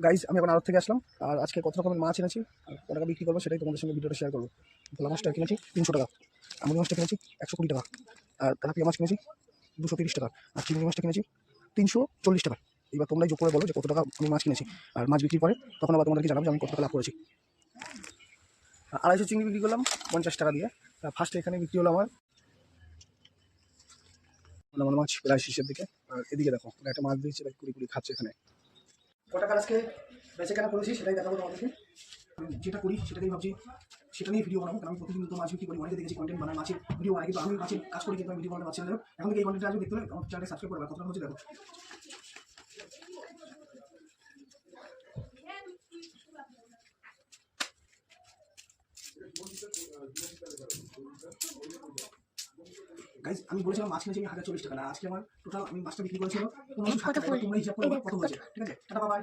Guys আমি এখন আড়ত থেকে আসলাম, আর আজকে কত রকমের মাছ এনেছি আর কত টাকা বিক্রি করবো সেটাই তোমাদের সঙ্গে ভিডিওটা শেয়ার করবো। ভোলা মাছটা কিনেছি 300 টাকা, আমুলি মাছটা কিনেছি 120 টাকা, আর তেলাপিয়া মাছ কিনেছি 230 টাকা, আর চিংড়ি মাছটা কিনেছি 340 টাকা। এবার তোমরাই যোগ করে বলো যে কত টাকা আমি মাছ কিনেছি, আর মাছ বিক্রি করে তখন আবার তোমাদেরকে জানাবো যে আমি কত টাকা লাভ করেছি। 250 চিংড়ি বিক্রি করলাম 50 টাকা দিয়ে। ফার্স্টে এখানে বিক্রি হলো আমার মাছ প্রায় শেষের দিকে। আর এদিকে দেখো একটা মাছ দিয়েছে, কুড়ি কুড়ি খাচ্ছে এখানে। কত টাকা আজকে বেঁচে কেনা করেছি সেটাই দেখাবো তোমাদেরকে। আমি যেটা করি সেটাকেই ভাবছি সেটা নিয়ে ভিডিও বানাবো, কারণ আমি প্রতিদিন তো মাছ বিক্রি করি, অনেকে দেখেছি কন্টেন্ট বানায় মাছের ভিডিও বানাই, কিন্তু আমি মাছের কাজ করি কিন্তু আমি ভিডিও বানাতে পারছি না। এখন থেকে এই কন্টেন্টটা আসবে দেখতে হলে আমার চ্যানেলটা সাবস্ক্রাইব করবে। কতটা হচ্ছে দেখো। গাইজ আমি বলেছিলাম মাছ কিনেছি আমি 1040 টাকা, না আজকে আমার টোটাল আমি মাছটা বিক্রি করেছিল 1560 টাকা। তোমরা হিসাব করে কত হয়েছে, ঠিক আছে? Tata bye.